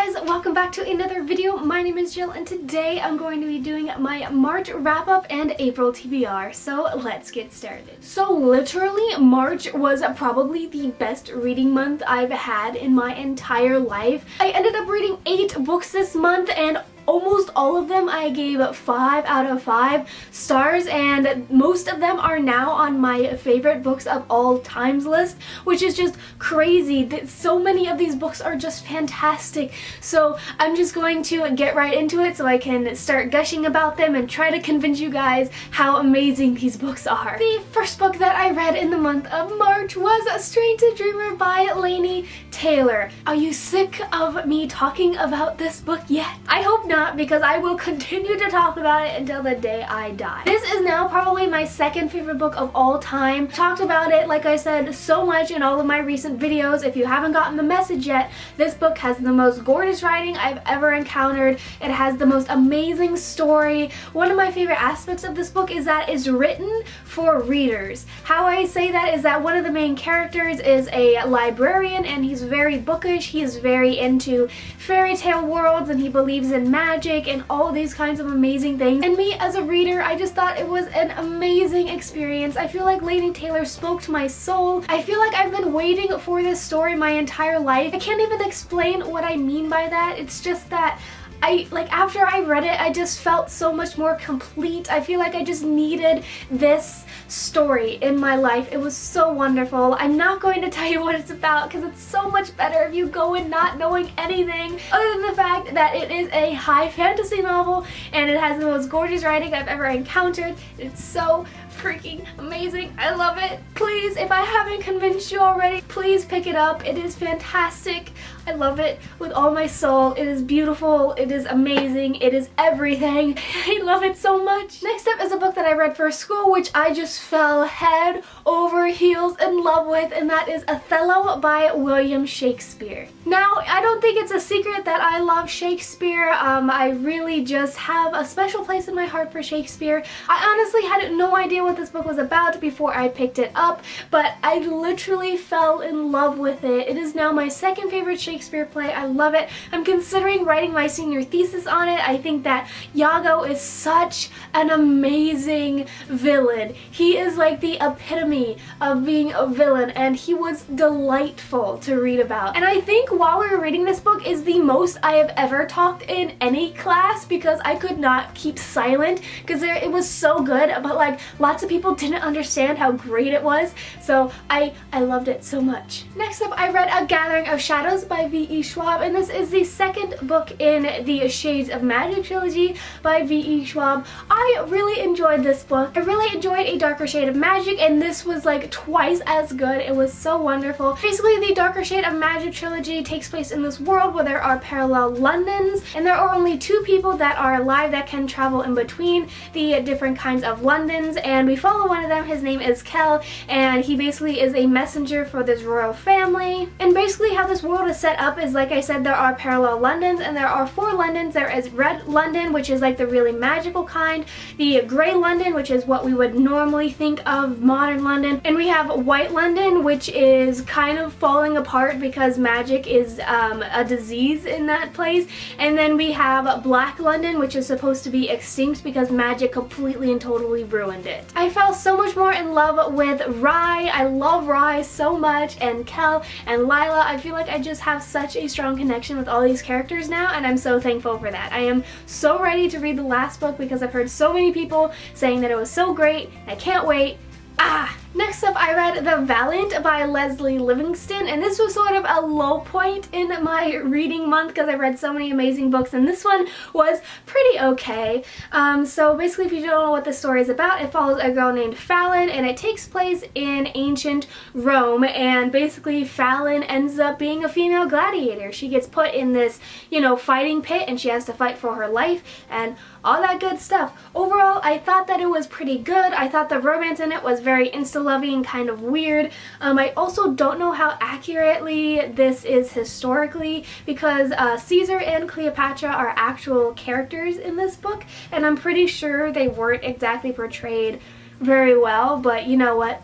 guys, welcome back to another video. My name is Jill and today I'm going to be doing my March wrap-up and April TBR, so let's get started. So literally March was probably the best reading month I've had in my entire life. I ended up reading 8 books this month and almost all of them I gave 5 out of 5 stars, and most of them are now on my favorite books of all times list, which is just crazy that so many of these books are just fantastic. So I'm just going to get right into it so I can start gushing about them and try to convince you guys how amazing these books are. The first book that I read in the month of March was Strange to Dreamer by Laini Taylor. Are you sick of me talking about this book yet? I hope not, because I will continue to talk about it until the day I die. This is now probably my second favorite book of all time. Talked about it, like I said, so much in all of my recent videos. If you haven't gotten the message yet, this book has the most gorgeous writing I've ever encountered. It has the most amazing story. One of my favorite aspects of this book is that it's written for readers. How I say that is that one of the main characters is a librarian and he's very bookish. He is very into fairy tale worlds and he believes in magic and all these kinds of amazing things. And me as a reader, I just thought it was an amazing experience. I feel like Laini Taylor spoke to my soul. I feel like I've been waiting for this story my entire life. I can't even explain what I mean by that. It's just that after I read it, I just felt so much more complete. I feel like I just needed this story in my life. It was so wonderful. I'm not going to tell you what it's about because it's so much better if you go in not knowing anything other than the fact that it is a high fantasy novel and it has the most gorgeous writing I've ever encountered. It's so freaking amazing. I love it. Please, if I haven't convinced you already, please pick it up. It is fantastic. I love it with all my soul. It is beautiful. It is amazing. It is everything. I love it so much. Next up is a book that I read for school, which I just fell head over heels in love with, and that is Othello by William Shakespeare. Now, I don't think it's a secret that I love Shakespeare. I really just have a special place in my heart for Shakespeare. I honestly had no idea what this book was about before I picked it up, but I literally fell in love with it. It is now my second favorite Shakespeare play. I love it. I'm considering writing my senior thesis on it. I think that Iago is such an amazing villain. He is like the epitome of being a villain, and he was delightful to read about. And I think while we were reading this book is the most I have ever talked in any class, because I could not keep silent because it was so good, but like lots of people didn't understand how great it was, so I loved it so much. Next up, I read A Gathering of Shadows by V.E. Schwab, and this is the second book in the Shades of Magic trilogy by V.E. Schwab. I really enjoyed this book. I really enjoyed A Darker Shade of Magic, and this was like twice as good. It was so wonderful. Basically, the Darker Shade of Magic trilogy takes place in this world where there are parallel Londons, and there are only 2 people that are alive that can travel in between the different kinds of Londons, and we follow one of them. His name is Kel, and he basically is a messenger for this royal family. And basically how this world is set up is, like I said, there are parallel Londons, and there are 4 Londons. There is Red London, which is like the really magical kind, the Grey London, which is what we would normally think of modern London, and we have White London, which is kind of falling apart because magic is a disease in that place, and then we have Black London, which is supposed to be extinct because magic completely and totally ruined it. I fell so much more in love with Rye. I love Rye so much, and Kel and Lila. I feel like I just have such a strong connection with all these characters now, and I'm so thankful for that. I am so ready to read the last book because I've heard so many people saying that it was so great. I can't wait. Next up, I read The Valiant by Leslie Livingston, and this was sort of a low point in my reading month because I read so many amazing books, and this one was pretty okay. So basically, if you don't know what the story is about, it follows a girl named Fallon, and it takes place in ancient Rome, and basically Fallon ends up being a female gladiator. She gets put in this, fighting pit, and she has to fight for her life, and all that good stuff. Overall, I thought that it was pretty good. I thought the romance in it was very insta-loving, kind of weird. I also don't know how accurately this is historically, because Caesar and Cleopatra are actual characters in this book, and I'm pretty sure they weren't exactly portrayed very well, but you know what?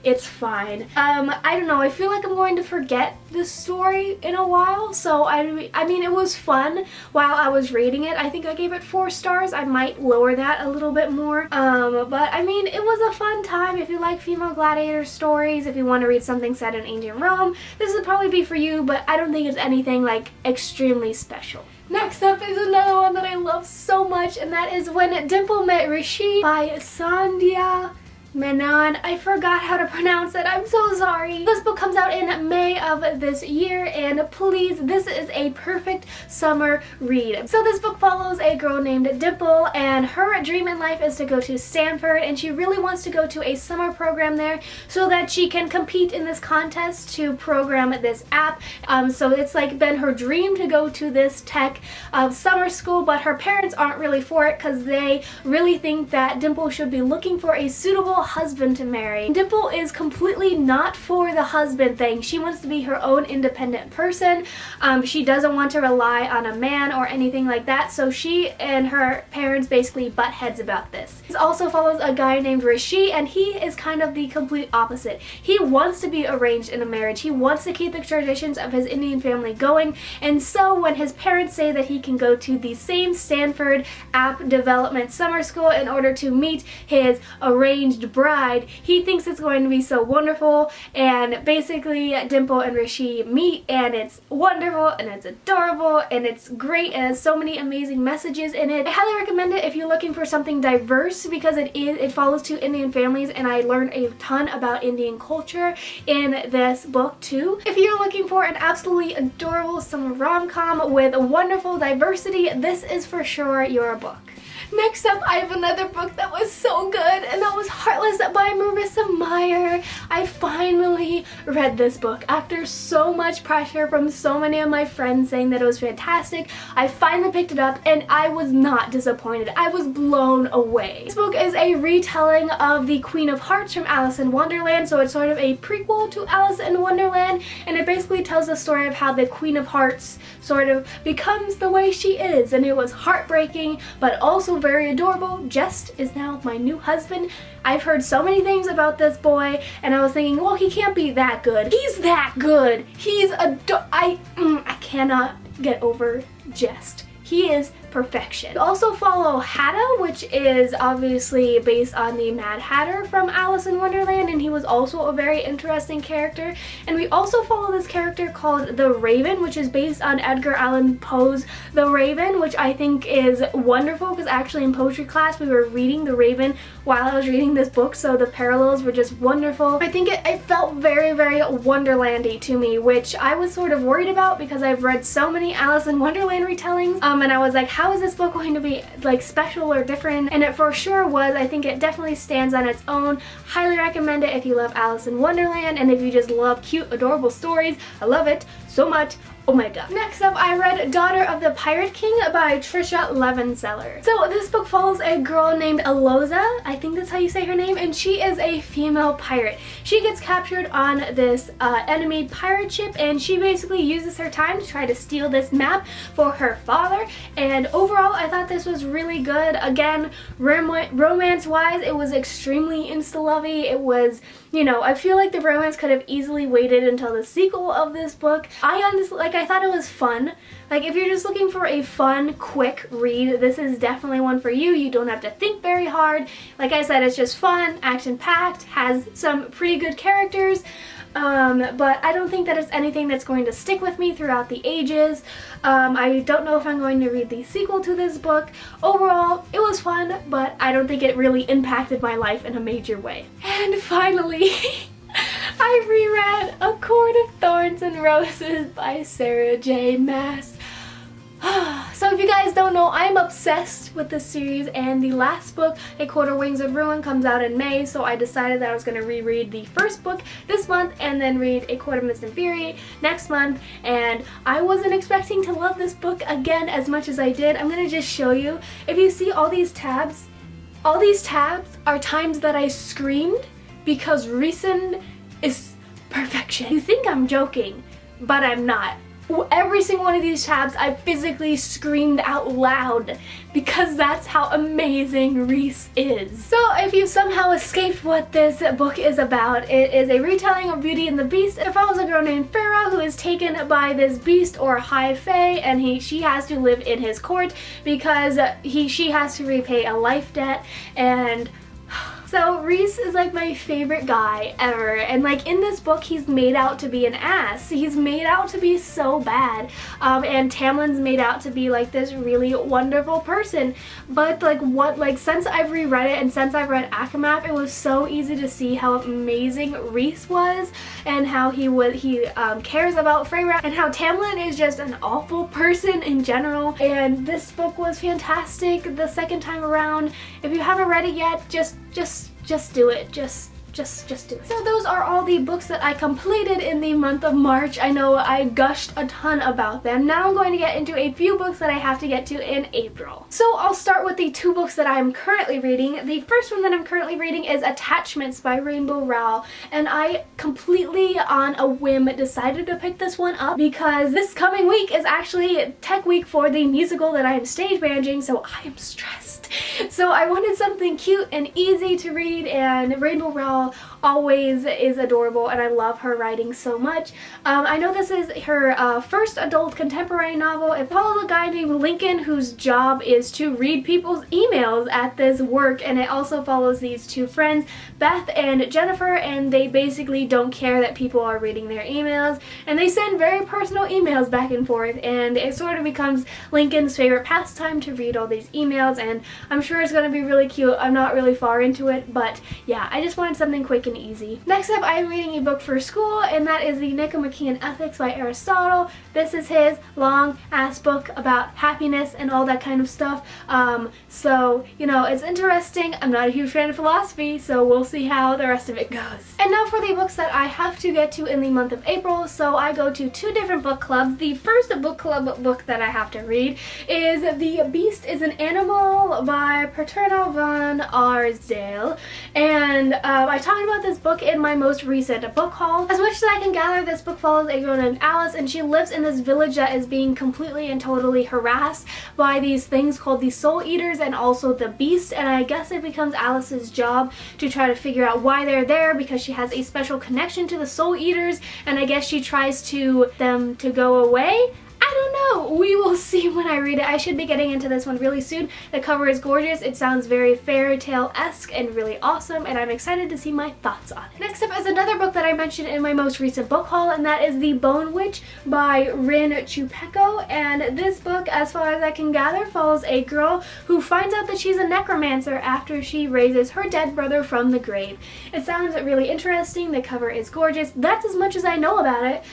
it's fine. I don't know, I feel like I'm going to forget this story in a while, so I mean, it was fun while I was reading it. I think I gave it 4 stars. I might lower that a little bit more, but I mean, it was a fun time. If you like female gladiator stories, if you want to read something set in ancient Rome, this would probably be for you, but I don't think it's anything like extremely special. Next up is another one that I love so much, and that is When Dimple Met Rishi by Sandhya Menon. I forgot how to pronounce it. I'm so sorry. This book comes out in May of this year, and please, this is a perfect summer read. So this book follows a girl named Dimple, and her dream in life is to go to Stanford, and she really wants to go to a summer program there so that she can compete in this contest to program this app. So it's like been her dream to go to this tech summer school, but her parents aren't really for it because they really think that Dimple should be looking for a suitable husband to marry. Dimple is completely not for the husband thing. She wants to be her own independent person. She doesn't want to rely on a man or anything like that, so she and her parents basically butt heads about this. This also follows a guy named Rishi, and he is kind of the complete opposite. He wants to be arranged in a marriage. He wants to keep the traditions of his Indian family going, and so when his parents say that he can go to the same Stanford app development summer school in order to meet his arranged bride, he thinks it's going to be so wonderful, and basically Dimple and Rishi meet, and it's wonderful, and it's adorable, and it's great, and has so many amazing messages in it. I highly recommend it if you're looking for something diverse, because it follows 2 Indian families, and I learned a ton about Indian culture in this book too. If you're looking for an absolutely adorable summer rom-com with wonderful diversity, this is for sure your book. Next up, I have another book that was so good, and that was Heartless by Marissa Meyer. I finally read this book after so much pressure from so many of my friends saying that it was fantastic. I finally picked it up, and I was not disappointed. I was blown away. This book is a retelling of The Queen of Hearts from Alice in Wonderland, so it's sort of a prequel to Alice in Wonderland, and it basically tells the story of how the Queen of Hearts sort of becomes the way she is, and it was heartbreaking, but also very adorable. Jest is now my new husband. I've heard so many things about this boy, and I was thinking, well, he can't be that good. He's that good. He's I cannot get over Jest. He is perfection. We also follow Hatta, which is obviously based on the Mad Hatter from Alice in Wonderland, and he was also a very interesting character. And we also follow this character called the Raven, which is based on Edgar Allan Poe's The Raven, which I think is wonderful, because actually in poetry class we were reading The Raven while I was reading this book, so the parallels were just wonderful. I think it felt very, very Wonderlandy to me, which I was sort of worried about because I've read so many Alice in Wonderland retellings, and I was like, how is this book going to be like special or different? And it for sure was. I think it definitely stands on its own. Highly recommend it if you love Alice in Wonderland, and if you just love cute, adorable stories. I love it so much. Oh my god. Next up, I read Daughter of the Pirate King by Trisha Levenseller. So this book follows a girl named Eloza, I think that's how you say her name, and she is a female pirate. She gets captured on this enemy pirate ship, and she basically uses her time to try to steal this map for her father. And overall, I thought this was really good. Again, romance-wise, it was extremely insta-lovey. It was, you know, I feel like the romance could have easily waited until the sequel of this book. I thought it was fun. Like, if you're just looking for a fun, quick read, this is definitely one for you. You don't have to think very hard. Like I said, it's just fun, action-packed, has some pretty good characters, but I don't think that it's anything that's going to stick with me throughout the ages. I don't know if I'm going to read the sequel to this book. Overall, it was fun, but I don't think it really impacted my life in a major way. And finally, I reread A Court of Thorns and Roses by Sarah J. Maas. So if you guys don't know, I'm obsessed with this series, and the last book, A Court of Wings of Ruin, comes out in May, so I decided that I was going to reread the first book this month and then read A Court of Mist and Fury next month, and I wasn't expecting to love this book again as much as I did. I'm going to just show you. If you see all these tabs are times that I screamed because Rhysand is perfection. You think I'm joking, but I'm not. every single one of these tabs I physically screamed out loud because that's how amazing Reese is. So if you somehow escaped what this book is about, it is a retelling of Beauty and the Beast. It follows a girl named Farah who is taken by this beast or high fae, and she has to live in his court because she has to repay a life debt. And so Reese is like my favorite guy ever, and like in this book he's made out to be an ass. He's made out to be so bad, and Tamlin's made out to be like this really wonderful person. But since I've reread it and since I've read Akamath, it was so easy to see how amazing Reese was and how he cares about Freyra, and how Tamlin is just an awful person in general. And this book was fantastic the second time around. If you haven't read it yet, just do it. Just do it. So those are all the books that I completed in the month of March. I know I gushed a ton about them. Now I'm going to get into a few books that I have to get to in April. So I'll start with the 2 books that I'm currently reading. The first one that I'm currently reading is Attachments by Rainbow Rowell, and I completely on a whim decided to pick this one up because this coming week is actually tech week for the musical that I am stage managing, so I am stressed. So I wanted something cute and easy to read, and Rainbow Rowell always is adorable, and I love her writing so much. I know this is her first adult contemporary novel. It follows a guy named Lincoln whose job is to read people's emails at this work, and it also follows these 2 friends, Beth and Jennifer, and they basically don't care that people are reading their emails, and they send very personal emails back and forth, and it sort of becomes Lincoln's favorite pastime to read all these emails, and I'm sure it's going to be really cute. I'm not really far into it, but yeah, I just wanted something quick and easy. Next up, I'm reading a book for school, and that is the Nicomachean Ethics by Aristotle. This is his long ass book about happiness and all that kind of stuff. So, you know, it's interesting. I'm not a huge fan of philosophy, so we'll see how the rest of it goes. And now for the books that I have to get to in the month of April. So I go to 2 different book clubs. The first book club book that I have to read is The Beast is an Animal by Paterno van Arsdale, and I talked about this book in my most recent book haul. As much as I can gather, this book follows a girl named Alice, and she lives in this village that is being completely and totally harassed by these things called the Soul Eaters and also the Beast, and I guess it becomes Alice's job to try to figure out why they're there because she has a special connection to the Soul Eaters, and I guess she tries to them to go away. I don't know. We will see when I read it. I should be getting into this one really soon. The cover is gorgeous. It sounds very fairy tale-esque and really awesome, and I'm excited to see my thoughts on it. Next up is another book that I mentioned in my most recent book haul, and that is The Bone Witch by Rin Chupeco. And this book, as far as I can gather, follows a girl who finds out that she's a necromancer after she raises her dead brother from the grave. It sounds really interesting. The cover is gorgeous. That's as much as I know about it.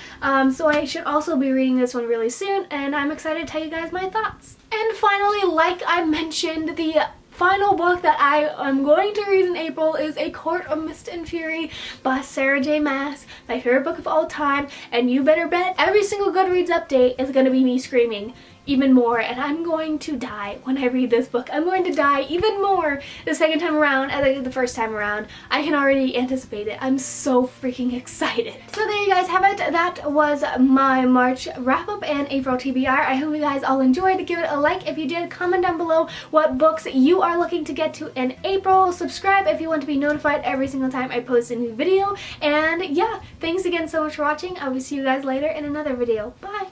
So I should also be reading this one really soon, and I'm excited to tell you guys my thoughts. And finally, like I mentioned, the final book that I am going to read in April is A Court of Mist and Fury by Sarah J. Maas, my favorite book of all time, and you better bet every single Goodreads update is going to be me screaming even more, and I'm going to die when I read this book. I'm going to die even more the second time around as I did the first time around. I can already anticipate it. I'm so freaking excited. So there you guys have it. That was my March wrap up and April TBR. I hope you guys all enjoyed. Give it a like if you did. Comment down below what books you are looking to get to in April. Subscribe if you want to be notified every single time I post a new video. And yeah, thanks again so much for watching. I will see you guys later in another video. Bye!